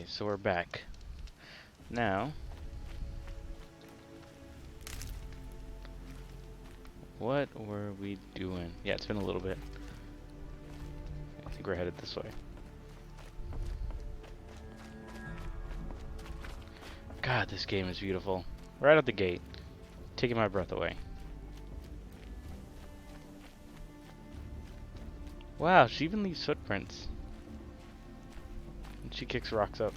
Okay, so we're back. Now, what were we doing? Yeah, it's been a little bit. I think we're headed this way. God, this game is beautiful. Right out the gate. Taking my breath away. Wow, she even leaves footprints. And she kicks rocks up.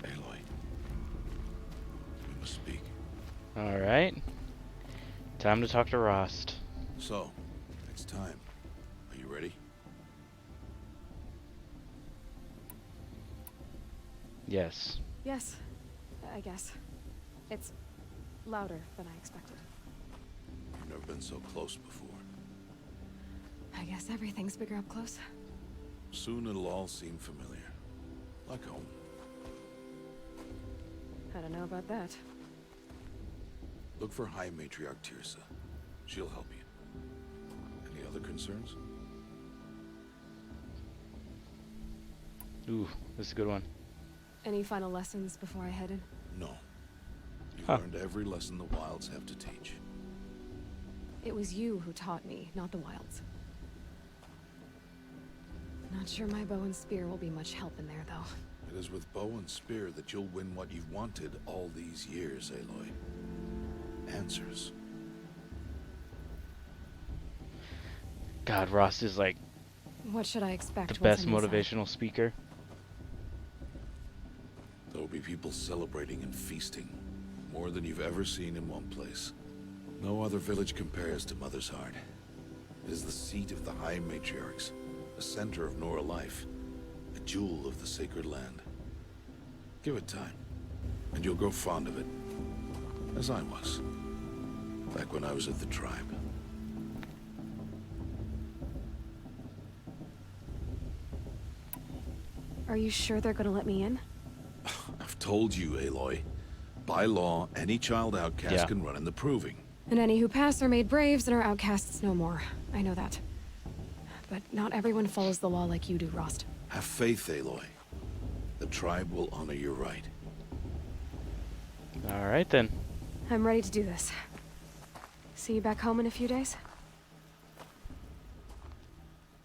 Aloy, we must speak. Alright. Time to talk to Rost. So, it's time. Are you ready? Yes. Yes, I guess. It's louder than I expected. You've never been so close before. I guess everything's bigger up close. Soon it'll all seem familiar. Like home. I don't know about that. Look for High Matriarch Tirsa. She'll help you. Any other concerns? Ooh, this is a good one. Any final lessons before I head in? No. You've Huh. learned every lesson the Wilds have to teach. It was you who taught me, not the Wilds. Not sure my bow and spear will be much help in there, though. It is with bow and spear that you'll win what you've wanted all these years, Aloy. Answers. God, Rost is like What should I expect the once best I'm inside? motivational speaker. There will be people celebrating and feasting. More than you've ever seen in one place. No other village compares to Mother's Heart. It is the seat of the High Matriarchs, the center of Nora life, a jewel of the sacred land. Give it time, and you'll grow fond of it. As I was, back when I was at the tribe. Are you sure they're gonna let me in? I've told you, Aloy. By law, any child outcast Yeah. can run in the Proving. And any who pass are made braves and are outcasts no more. I know that. But not everyone follows the law like you do, Rost. Have faith, Aloy. The tribe will honor your right. Alright then. I'm ready to do this. See you back home in a few days?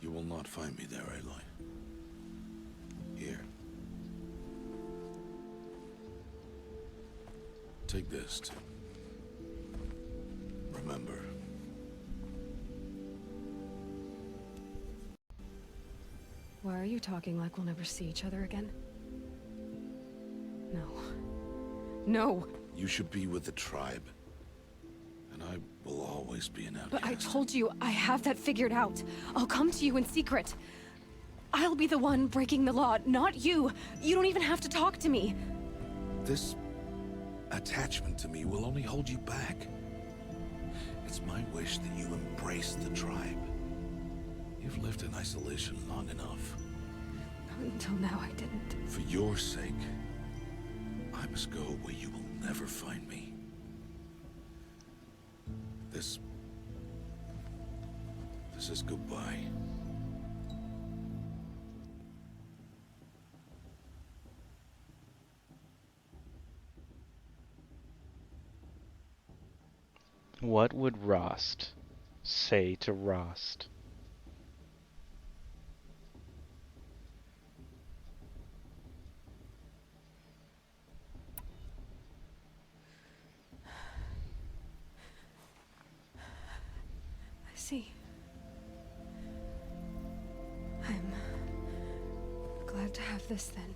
You will not find me there, Aloy. Here. Take this to remember. Why are you talking like we'll never see each other again? No. No! You should be with the tribe. And I will always be an outcast. But I told you, I have that figured out. I'll come to you in secret. I'll be the one breaking the law, not you. You don't even have to talk to me. This attachment to me will only hold you back. It's my wish that you embrace the tribe. You've lived in isolation long enough. Until now, I didn't. For your sake, I must go where you will never find me. This is goodbye. What would Rost say to Rost? I see. I'm glad to have this then.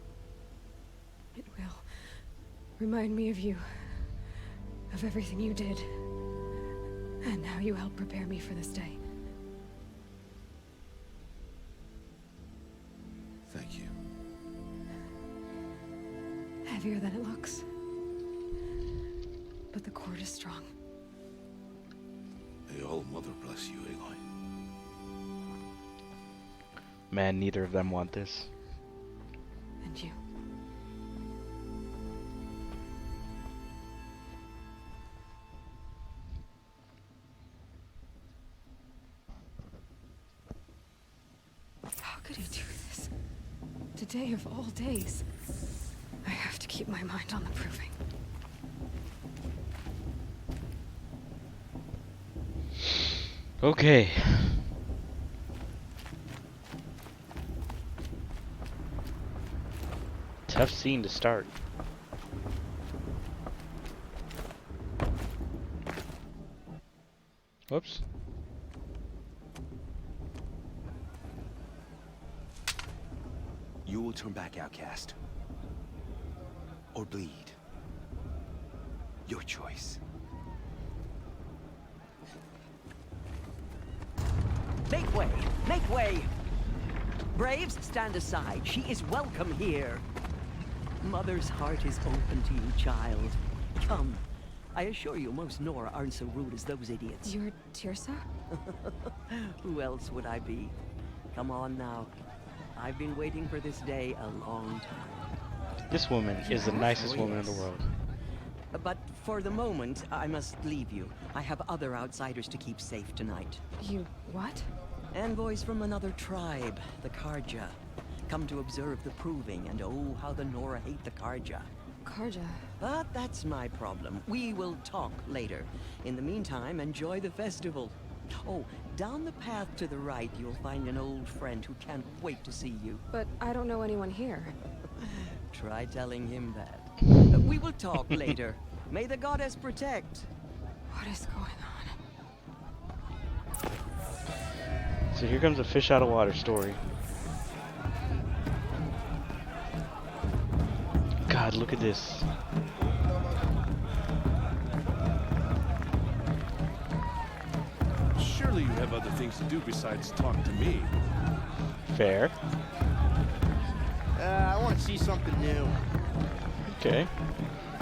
It will remind me of you, of everything you did, and how you helped prepare me for this day. Thank you. Heavier than it looks. But the cord is strong. May All-Mother bless you, Aloy. Man, neither of them want this. And you. could he do this? Today of all days. I have to keep my mind on the proving. Okay. Tough scene to start. Whoops. You will turn back, outcast. Or bleed. Your choice. Make way! Make way! Braves, stand aside. She is welcome here. Mother's heart is open to you, child. Come. I assure you, most Nora aren't so rude as those idiots. You're Tirsa? Who else would I be? Come on now. I've been waiting for this day a long time. This woman is the nicest Oh, woman in the yes. world. But for the moment, I must leave you. I have other outsiders to keep safe tonight. You what? Envoys from another tribe, the Karja. Come to observe the proving, and oh, how the Nora hate the Karja. Karja. But that's my problem. We will talk later. In the meantime, enjoy the festival. Oh, down the path to the right, you'll find an old friend who can't wait to see you. But I don't know anyone here. Try telling him that. We will talk later. May the goddess protect. What is going on? So here comes a fish out of water story. God, look at this. Surely you have other things to do besides talk to me. Fair. I want to see something new. Okay.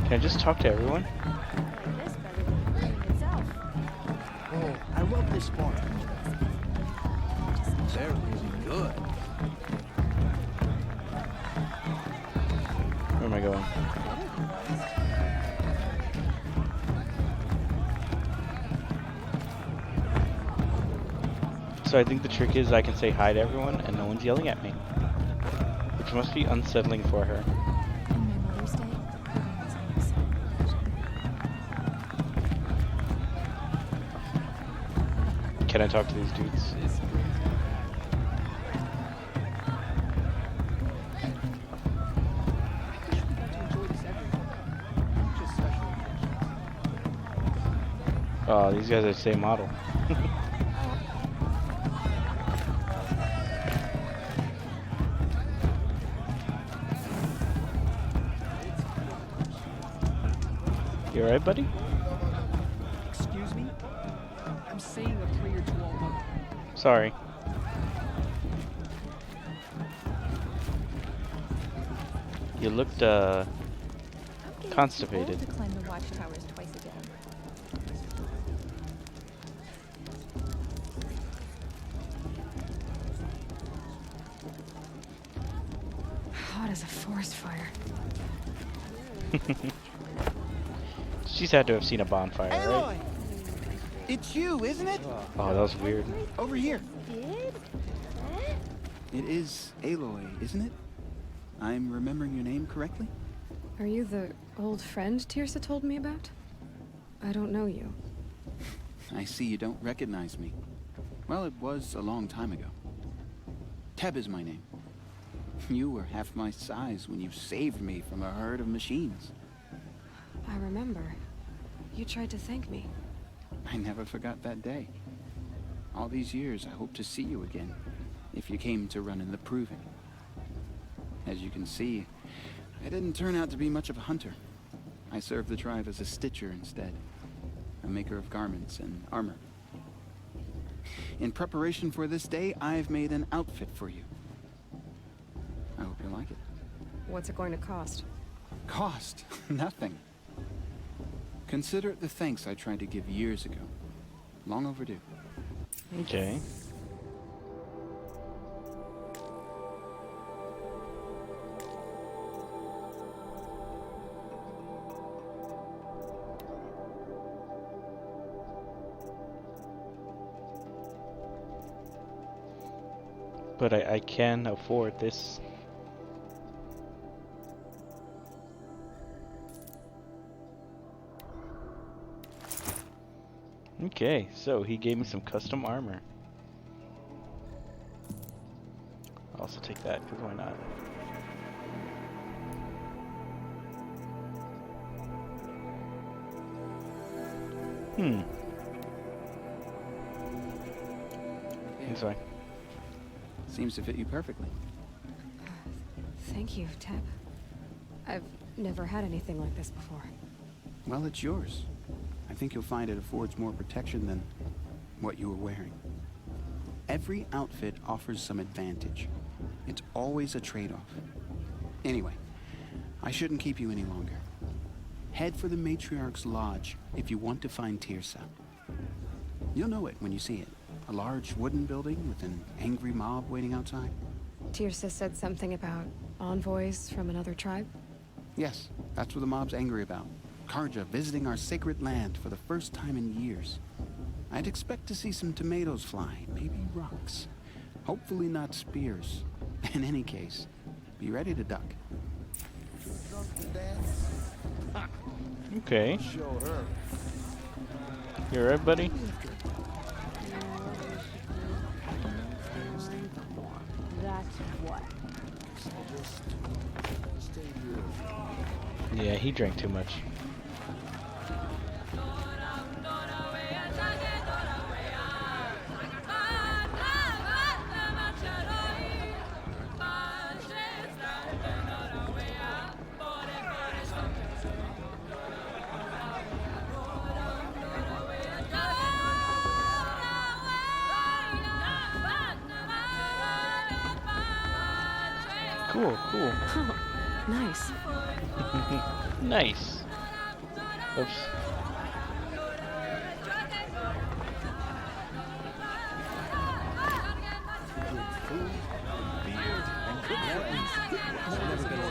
Can I just talk to everyone? This better than the green itself. Oh, I love this farm. They're really good. Where am I going? So I think the trick is I can say hi to everyone and no one's yelling at me. Which must be unsettling for her. On my Mother's Day, everyone was nice. Can I talk to these dudes? Oh, these guys are the same model. You alright, buddy? Excuse me? I'm saying a prayer to all mother. Sorry. You looked, I'm getting constipated. too old to climb the watchtowers twice a day. Hot as a forest fire. She's had to have seen a bonfire, right? Aloy! It's you, isn't it? Oh, that was weird. Over here. Did? It is Aloy, isn't it? I'm remembering your name correctly? Are you the old friend Tirsa told me about? I don't know you. I see you don't recognize me. Well, it was a long time ago. Teb is my name. You were half my size when you saved me from a herd of machines. I remember. You tried to thank me. I never forgot that day. All these years, I hope to see you again, if you came to run in the proving. As you can see, I didn't turn out to be much of a hunter. I served the tribe as a stitcher instead, a maker of garments and armor. In preparation for this day, I've made an outfit for you. I hope you like it. What's it going to cost? Cost? Nothing. Consider it the thanks I tried to give years ago. Long overdue. Okay. But I can afford this. Okay, so he gave me some custom armor. I'll also take that, because why not? It's fine. Seems to fit you perfectly. Thank you, Teb. I've never had anything like this before. Well, it's yours. I think you'll find it affords more protection than what you were wearing. Every outfit offers some advantage. It's always a trade-off. Anyway, I shouldn't keep you any longer. Head for the Matriarch's Lodge if you want to find Tirsa. You'll know it when you see it. A large wooden building with an angry mob waiting outside. Tirsa said something about envoys from another tribe? Yes, that's what the mob's angry about. Karja visiting our sacred land for the first time in years. I'd expect to see some tomatoes fly, maybe rocks. Hopefully not spears. In any case, be ready to duck. Okay. You alright, buddy? That's what. Yeah, he drank too much. Cool, cool. Nice. Nice. Oops.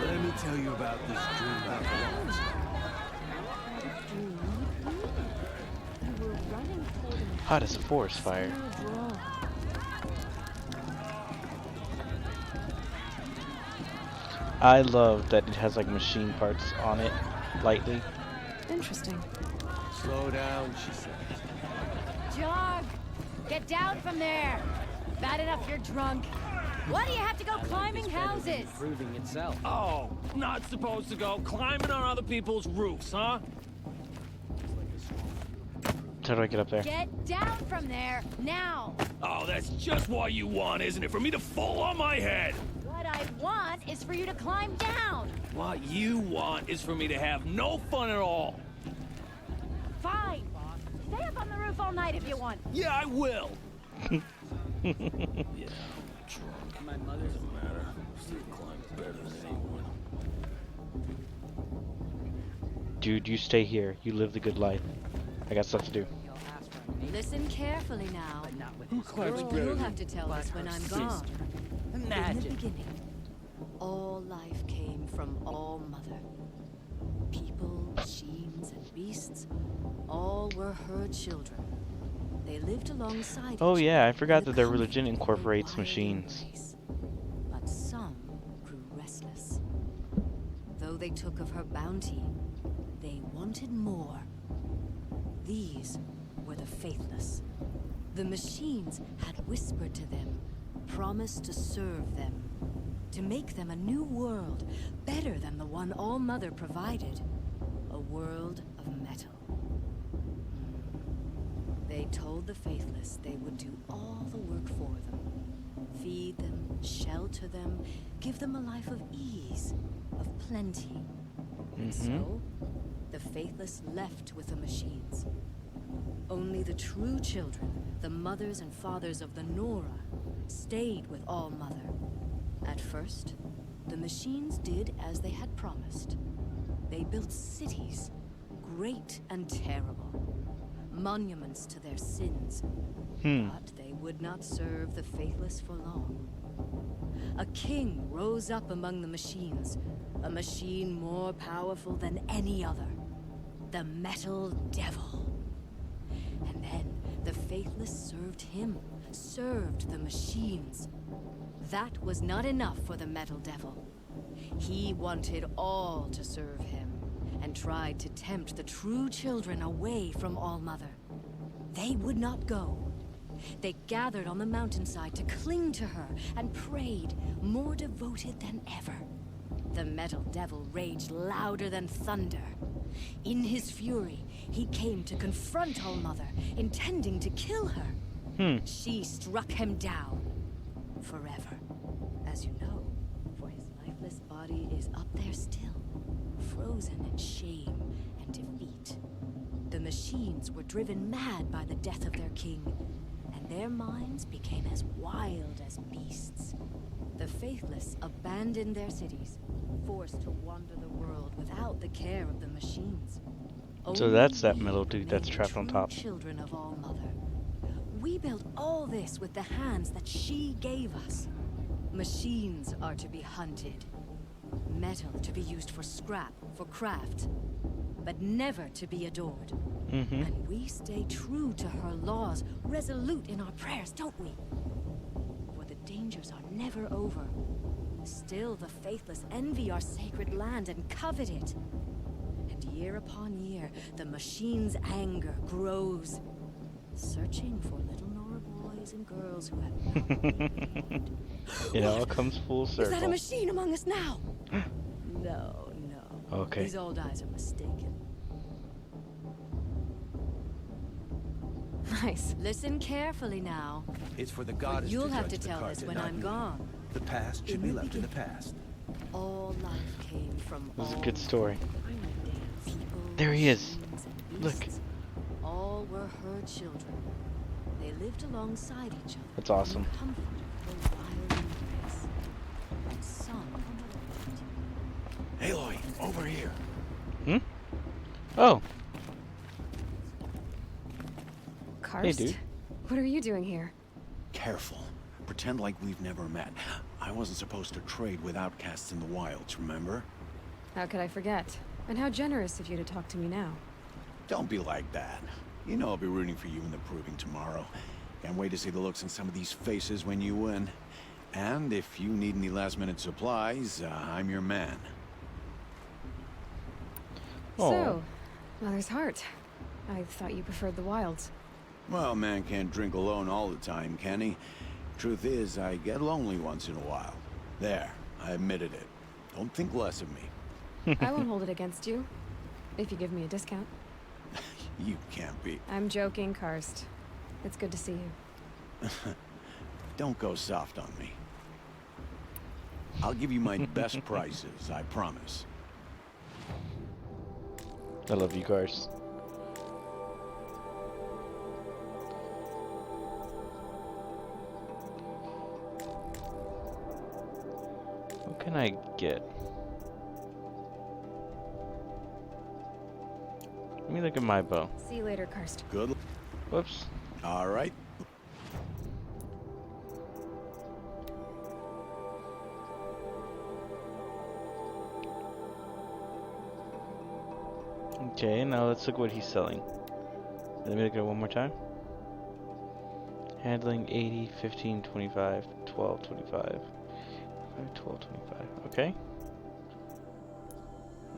Let me tell you about this dream about You were running for them. Hot as a forest fire. I love that it has like machine parts on it, lightly. Interesting. Slow down, she said. Jog! Get down from there! Bad enough you're drunk. Why do you have to go climbing houses? Proving itself. Oh, not supposed to go climbing on other people's roofs, huh? How do I get up there? Get down from there, now! Oh, that's just what you want, isn't it? For me to fall on my head. What I want is for you to climb down! What you want is for me to have no fun at all. Fine! Stay up on the roof all night if you want. Yeah, I will. Yeah, drunk. My mother's Doesn't matter. Still climb better than anyone. Dude, you stay here. You live the good life. I got stuff to do. Listen carefully now. Who climbs better You'll than have to tell us when I'm gone. In the Imagine. beginning, all life came from All Mother. People, machines, and beasts, all were her children. They lived alongside Oh each yeah, I other forgot in that the their comfort religion of a incorporates wild machines. embrace. But some grew restless. Though they took of her bounty, they wanted more. These were the faithless. The machines had whispered to them, promised to serve them, to make them a new world, better than the one All Mother provided. A world of metal. They told the faithless they would do all the work for them. Feed them, shelter them, give them a life of ease, of plenty. And so, the faithless left with the machines. Only the true children, the mothers and fathers of the Nora, stayed with All Mother. At first, the machines did as they had promised. They built cities, great and terrible. Monuments to their sins. But they would not serve the faithless for long. A king rose up among the machines, a machine more powerful than any other. The Metal Devil. And then the faithless served him, served the machines. That was not enough for the Metal Devil. He wanted all to serve him, and tried to tempt the true children away from All-Mother. They would not go. They gathered on the mountainside to cling to her and prayed, more devoted than ever. The Metal Devil raged louder than thunder. In his fury, he came to confront All-Mother, intending to kill her. She struck him down. Forever. As you know, for his lifeless body is up there still, frozen in shame and defeat. The machines were driven mad by the death of their king, and their minds became as wild as beasts. The faithless abandoned their cities, forced to wander the world without the care of the machines. So that's that middle dude that's trapped on top. Children of All-Mother. We built all this with the hands that she gave us. Machines are to be hunted. Metal to be used for scrap, for craft. But never to be adored. And we stay true to her laws, resolute in our prayers, don't we? For the dangers are never over. Still the faithless envy our sacred land and covet it. And year upon year, the machine's anger grows. Searching for little Nora boys and girls who have not been named. It all comes full circle. Is that a machine among us now? No, no. Okay. These old eyes are mistaken. Nice. Listen carefully now. It's for the But goddess you'll to have judge to the tell us carpet, when not I'm you. gone. The past should In be the left in the beginning. past. All life came from It was a all good story. people, There he is. machines, and Look. beasts. All were her children. They lived alongside each other. That's awesome. In comfort for wild embrace. And some Aloy, over here. Oh, Karst? dude. What are you doing here? Careful. Pretend like we've never met. I wasn't supposed to trade with outcasts in the wilds, remember? How could I forget? And how generous of you to talk to me now. Don't be like that. You know I'll be rooting for you in the proving tomorrow. Can't wait to see the looks on some of these faces when you win. And if you need any last-minute supplies, I'm your man. So, Mother's Heart. I thought you preferred the wilds. Well, man can't drink alone all the time, can he? Truth is, I get lonely once in a while. There, I admitted it. Don't think less of me. I won't hold it against you, if you give me a discount. You can't be. I'm joking, Karst. It's good to see you. Don't go soft on me. I'll give you my best prices, I promise. I love you, cars. What can I get? Let me look at my bow. See you later, Karst. Good. Whoops. All right. Okay, now let's look what he's selling. Let me look at it one more time. Handling 80, 15, 25, 12, 25. 12, 25. Okay.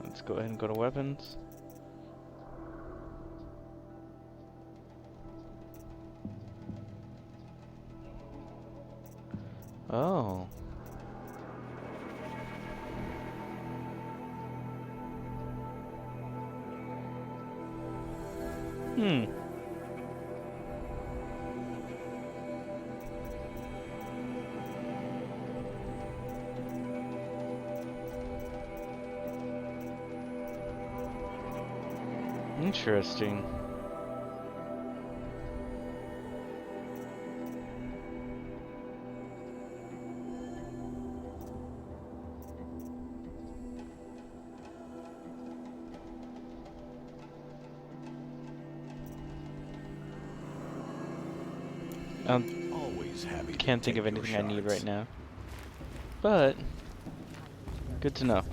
Let's go ahead and go to weapons. Oh. Interesting. Always happy. Can't think of anything I need right now. But good to know.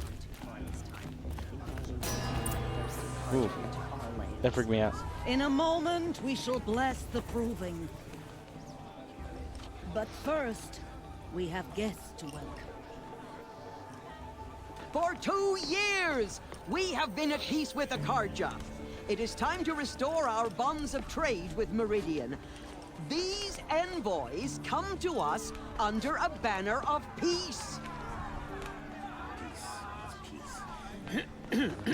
Ooh, that freaked me out. In a moment, we shall bless the proving. But first, We have guests to welcome. For 2 years, we have been at peace with the Karja. It is time to restore our bonds of trade with Meridian. These envoys come to us under a banner of peace.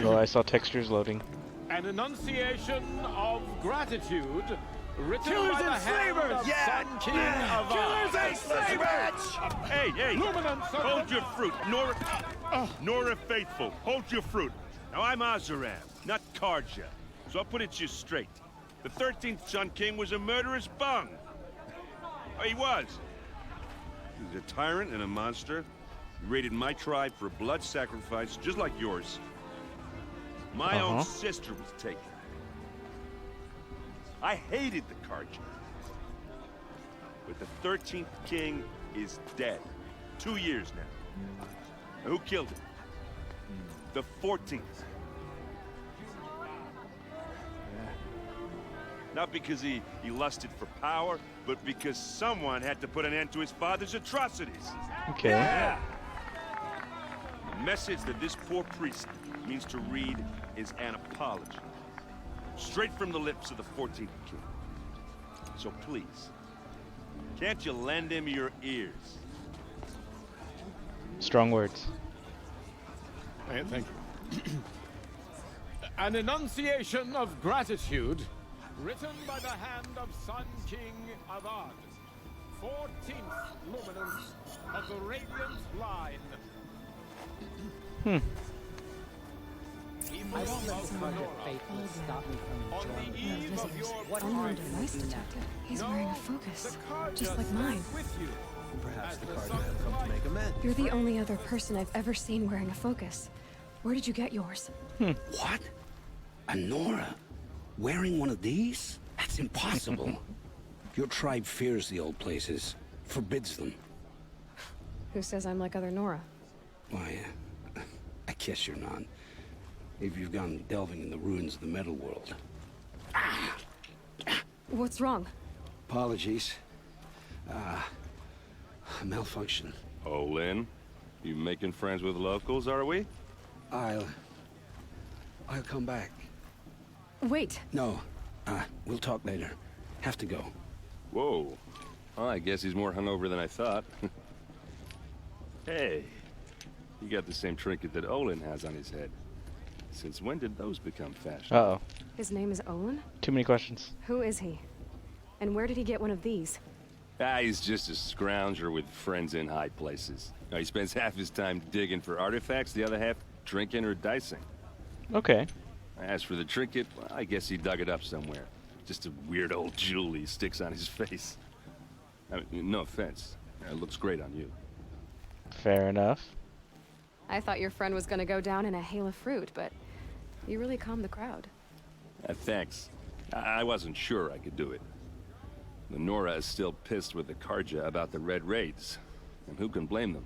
Oh, I saw textures loading. An enunciation of gratitude written Killers by the and hand slavers! of Yeah! Sun King of Killers and slavers! Hey, hey! Luminance of Hold your fruit, Nora. Nora Faithful, hold your fruit. Now I'm Azaram, not Karja, so I'll put it to you straight. The 13th Sun King was a murderous bung. Oh, he was. He was a tyrant and a monster. He raided my tribe for blood sacrifice, just like yours. My own sister was taken. I hated the Karja. But the 13th king is dead. 2 years now. And who killed him? The 14th. Not because he lusted for power, but because someone had to put an end to his father's atrocities. Okay. Yeah. The message that this poor priest means to read is an apology. Straight from the lips of the 14th king. So please, can't you lend him your ears? Strong words. Thank you. An enunciation of gratitude written by the hand of Sun King Avad, 14th luminance of the Radiant Line. I won't let the Karja faithful stop me from On enjoying the it. eve of your Unlearned device detected. He's wearing a focus, just like mine. with you. Perhaps the Karja have come to make amends. You're the only other person I've ever seen wearing a focus. Where did you get yours? What? A Nora? Wearing one of these? That's impossible. Your tribe fears the old places, forbids them. Who says I'm like other Nora? Why, I guess you're not. If you've gone delving in the ruins of the metal world. What's wrong? Apologies. A malfunction. Oh, Lynn, you making friends with locals, are we? I'll come back. Wait. No, we'll talk later. Have to go. Whoa. Well, I guess he's more hungover than I thought. Hey, you got the same trinket that Olin has on his head. Since when did those become fashion? Uh-oh. His name is Olin? Too many questions. Who is he? And where did he get one of these? He's just a scrounger with friends in high places. Now, he spends half his time digging for artifacts, the other half drinking or dicing. Okay. As for the trinket, well, I guess he dug it up somewhere. Just a weird old jewel he sticks on his face. I mean, no offense. It looks great on you. Fair enough. I thought your friend was gonna go down in a hail of fruit, but you really calmed the crowd. Thanks. I wasn't sure I could do it. The Nora is still pissed with the Karja about the Red Raids. And who can blame them?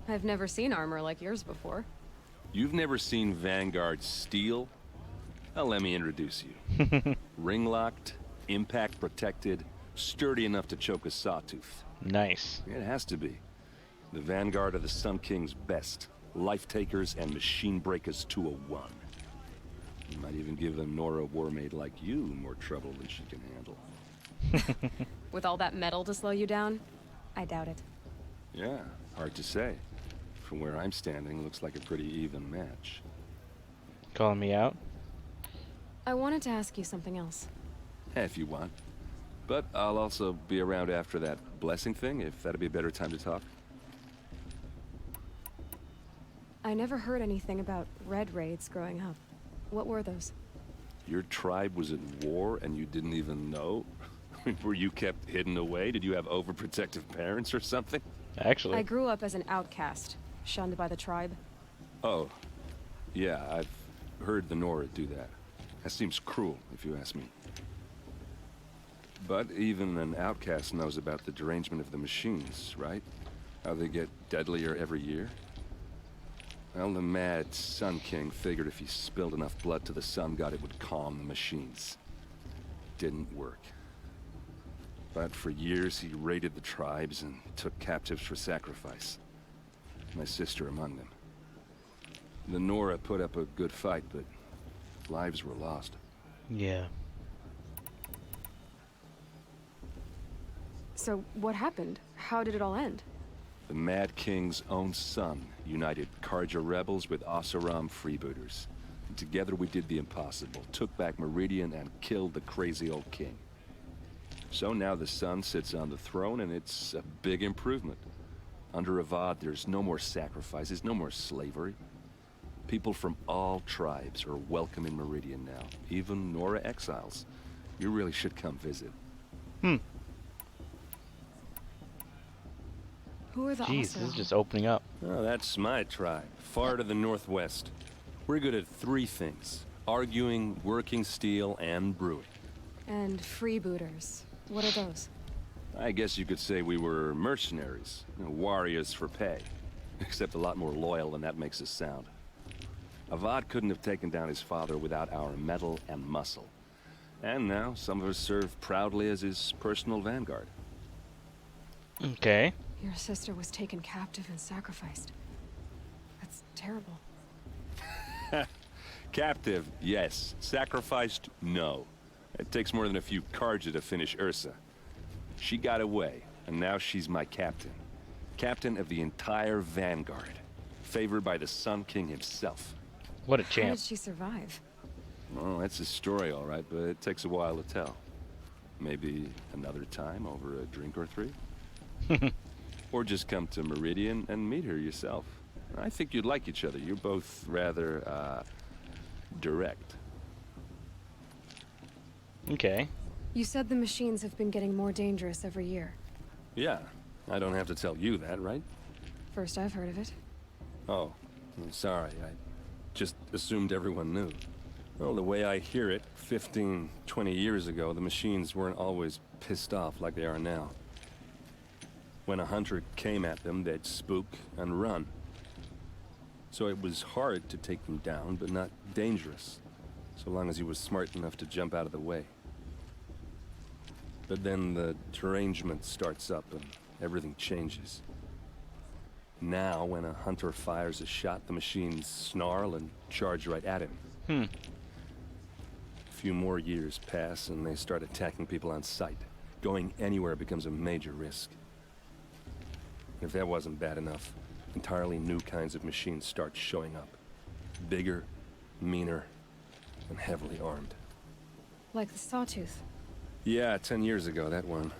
I've never seen armor like yours before. You've never seen Vanguard steel? Well, let me introduce you. Ring-locked, impact-protected, sturdy enough to choke a sawtooth. Nice. It has to be. The Vanguard of the Sun King's best. Life-takers and machine breakers to a one. You might even give a Nora warmaid like you more trouble than she can handle. With all that metal to slow you down? I doubt it. Yeah, hard to say. From where I'm standing, looks like a pretty even match. Calling me out? I wanted to ask you something else. If you want. But I'll also be around after that blessing thing, if that'd be a better time to talk. I never heard anything about red raids growing up. What were those? Your tribe was at war and you didn't even know? Were you kept hidden away? Did you have overprotective parents or something? Actually. I grew up as an outcast, shunned by the tribe. Oh, yeah, I've heard the Nora do that. That seems cruel, if you ask me. But even an outcast knows about the derangement of the machines, right? How they get deadlier every year? Well, the mad Sun King figured if he spilled enough blood to the Sun God, it would calm the machines. Didn't work. But for years, he raided the tribes and took captives for sacrifice. My sister among them. The Nora put up a good fight, but lives were lost. Yeah. So, what happened? How did it all end? The Mad King's own son united Karja rebels with Oseram freebooters. And together we did the impossible, took back Meridian and killed the crazy old king. So now the son sits on the throne, and it's a big improvement. Under Avad, there's no more sacrifices, no more slavery. People from all tribes are welcome in Meridian now, even Nora exiles. You really should come visit. Who are the Jeez, this is Oseram? just opening up. Oh, that's my tribe, far to the northwest. We're good at 3 things: arguing, working steel, and brewing. And freebooters. What are those? I guess you could say we were mercenaries, warriors for pay. Except a lot more loyal than that makes us sound. Avad couldn't have taken down his father without our metal and muscle. And now, some of us serve proudly as his personal vanguard. Okay. Your sister was taken captive and sacrificed. That's terrible. Captive, yes. Sacrificed, no. It takes more than a few Karja to finish Ursa. She got away, and now she's my captain. Captain of the entire vanguard. Favored by the Sun King himself. What a How champ. did she survive? Well, that's a story, all right, but it takes a while to tell. Maybe another time over a drink or 3? Or just come to Meridian and meet her yourself. I think you'd like each other. You're both rather, direct. Okay. You said the machines have been getting more dangerous every year. Yeah, I don't have to tell you that, right? First I've heard of it. Oh, I'm sorry. I just assumed everyone knew. Well, the way I hear it, 15, 20 years ago, the machines weren't always pissed off like they are now. When a hunter came at them, they'd spook and run. So it was hard to take them down, but not dangerous, so long as he was smart enough to jump out of the way. But then the derangement starts up and everything changes. Now, when a hunter fires a shot, the machines snarl and charge right at him. A few more years pass and they start attacking people on sight. Going anywhere becomes a major risk. If that wasn't bad enough, entirely new kinds of machines start showing up. Bigger, meaner, and heavily armed. Like the Sawtooth. Yeah, 10 years ago, that one.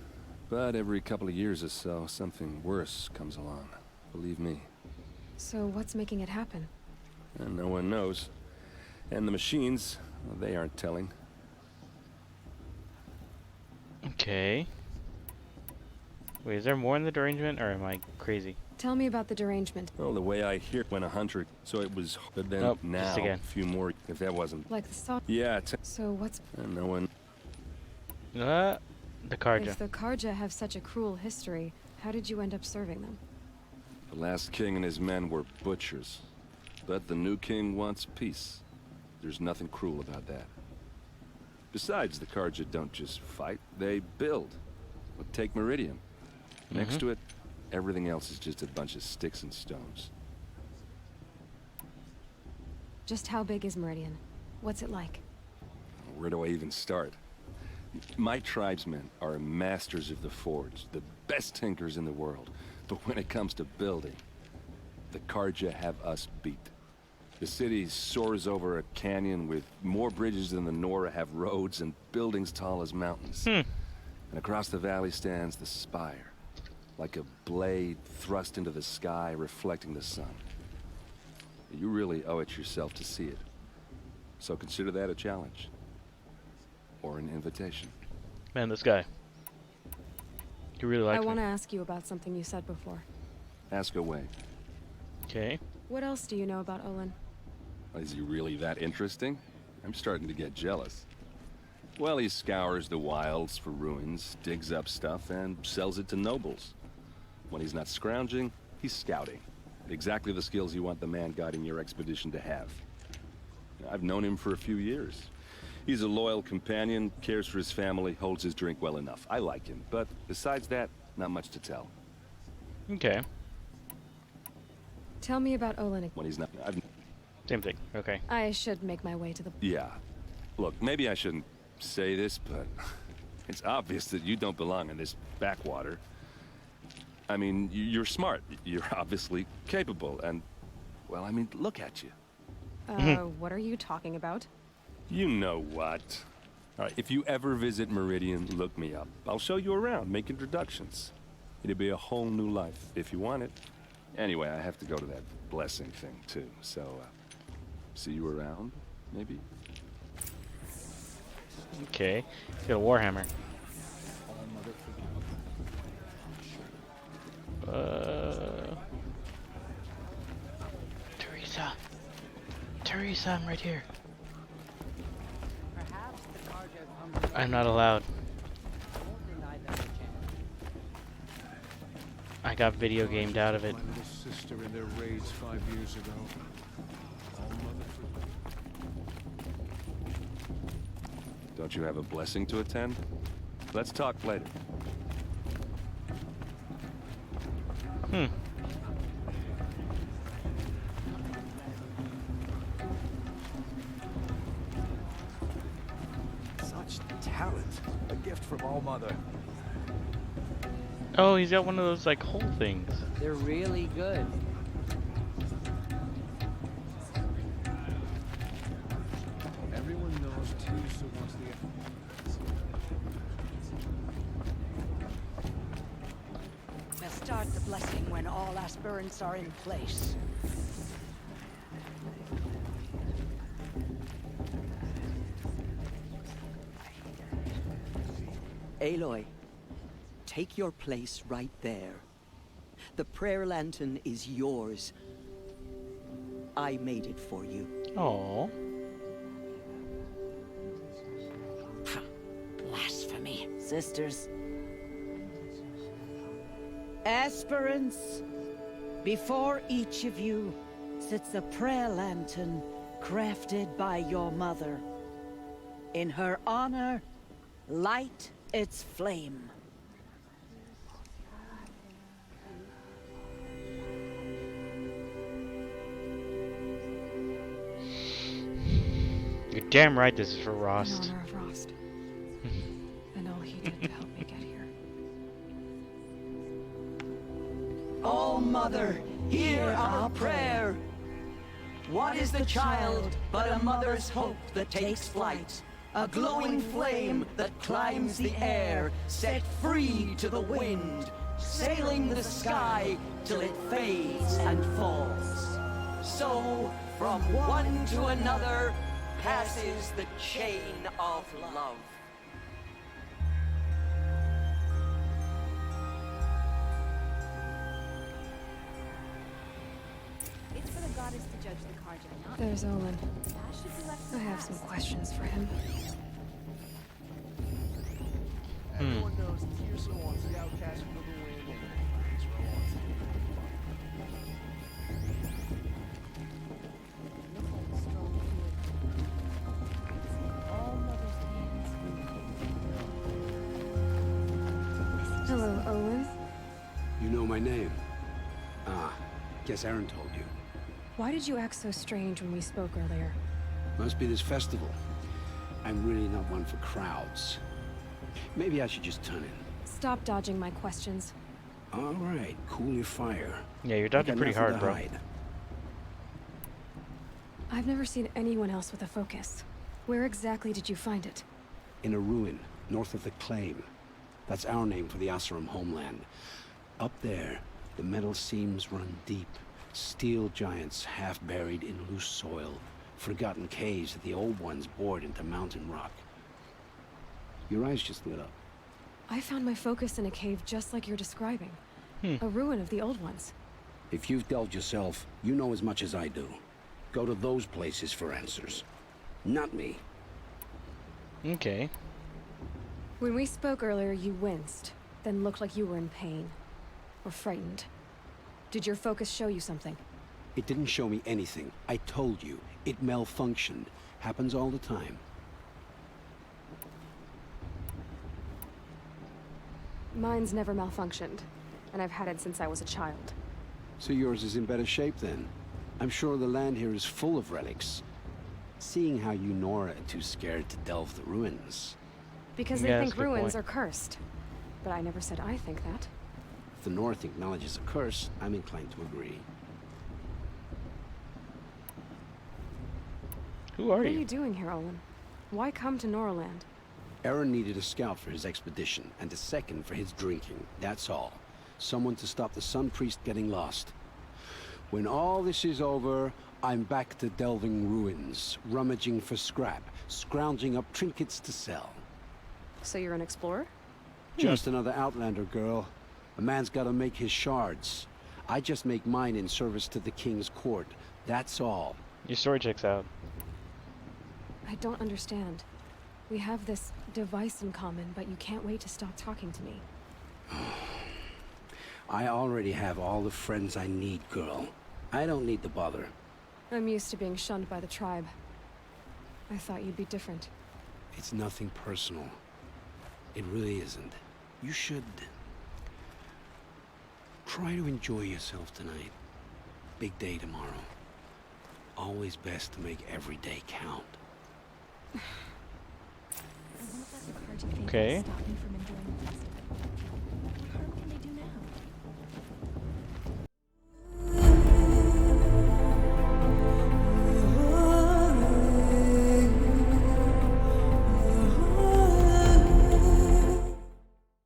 But every couple of years or so, something worse comes along. Believe me. So what's making it happen? And no one knows. And the machines, well, they aren't telling. Okay. Wait, is there more in the derangement, or am I crazy? Tell me about the derangement. Well, the way I hear when a hunter, so it was, but then Nope, now, just again. a few more, if that wasn't. Like the Saw. Yeah, So what's... and no one. The Karja. If the Karja have such a cruel history, how did you end up serving them? The last king and his men were butchers. But the new king wants peace. There's nothing cruel about that. Besides, the Karja don't just fight, they build. Well, take Meridian. Next to it, everything else is just a bunch of sticks and stones. Just how big is Meridian? What's it like? Where do I even start? My tribesmen are masters of the forge, the best tinkers in the world. But when it comes to building, the Karja have us beat. The city soars over a canyon with more bridges than the Nora have roads and buildings tall as mountains. And across the valley stands the spire, like a blade thrust into the sky reflecting the sun. You really owe it yourself to see it. So consider that a challenge. Or an invitation. Man, this guy. You really like I me. want to ask you about something you said before. Ask away. Okay. What else do you know about Olin? Is he really that interesting? I'm starting to get jealous. Well, he scours the wilds for ruins, digs up stuff, and sells it to nobles. When he's not scrounging, he's scouting. Exactly the skills you want the man guiding your expedition to have. I've known him for a few years. He's a loyal companion, cares for his family, holds his drink well enough. I like him, but besides that, not much to tell. Okay. Tell me about Olin. When he's not... Same thing. Okay. I should make my way to the... Yeah. Look, maybe I shouldn't say this, but it's obvious that you don't belong in this backwater. I mean, you're smart. You're obviously capable, and... Well, I mean, look at you. What are you talking about? You know what. All right, if you ever visit Meridian, look me up. I'll show you around, make introductions. It'll be a whole new life, if you want it. Anyway, I have to go to that blessing thing, too. So, see you around, maybe? Okay. Got a warhammer. Teresa, I'm right here. I'm not allowed. I got video gamed out of it. My little sister in their raids 5 years ago. All mother. Don't you have a blessing to attend? Let's talk later. Such talent. A gift from All Mother. Oh, he's got one of those like hole things. They're really good. Everyone knows Teresa wants the... We'll start the blessing when all aspirants are in place. Aloy, take your place right there. The prayer lantern is yours. I made it for you. Oh. Blasphemy. Sisters. Aspirants, before each of you sits a prayer lantern crafted by your mother. In her honor, light its flame. You're damn right this is for Rost. In honor of Rost. And all he did to help me get here. All Mother, hear our prayer. What is the child but a mother's hope that takes flight? A glowing flame that climbs the air, set free to the wind, sailing the sky till it fades and falls. So, from one to another, passes the chain of love. It's for the goddess to judge the Karja, not There's Olin. that should be left to I have us. some questions for him. Everyone knows Tirsa wants the outcast for the win, and Ezra wants it. Hello, Olin. You know my name? Ah, guess Aaron told you. Why did you act so strange when we spoke earlier? Must be this festival. I'm really not one for crowds. Maybe I should just turn in. Stop dodging my questions. All right, cool your fire. Yeah, you're dodging Got pretty nothing hard, to bro. hide. I've never seen anyone else with a focus. Where exactly did you find it? In a ruin, north of the Claim. That's our name for the Asuram homeland. Up there, the metal seams run deep. Steel giants half buried in loose soil. Forgotten caves that the old ones bored into mountain rock. Your eyes just lit up. I found my focus in a cave just like you're describing. A ruin of the old ones. If you've delved yourself, you know as much as I do. Go to those places for answers. Not me. Okay. When we spoke earlier, you winced, then looked like you were in pain. Or frightened. Did your focus show you something? It didn't show me anything. I told you. It malfunctioned. Happens all the time. Mine's never malfunctioned, and I've had it since I was a child. So yours is in better shape then. I'm sure the land here is full of relics. Seeing how you Nora are too scared to delve the ruins. Because they Yeah, think that's a good ruins point. are cursed. But I never said I think that. If the North acknowledges a curse, I'm inclined to agree. Who are What are you? you doing here, Olin? Why come to Noraland? Aaron needed a scout for his expedition, and a second for his drinking. That's all. Someone to stop the Sun Priest getting lost. When all this is over, I'm back to delving ruins, rummaging for scrap, scrounging up trinkets to sell. So you're an explorer? Just another Outlander, girl. A man's gotta make his shards. I just make mine in service to the King's court. That's all. Your story checks out. I don't understand. We have this device in common, but you can't wait to stop talking to me. I already have all the friends I need, girl. I don't need the bother. I'm used to being shunned by the tribe. I thought you'd be different. It's nothing personal. It really isn't. You should try to enjoy yourself tonight. Big day tomorrow. Always best to make every day count. I won't let the Carja faith Okay. stop me from enjoying the festival.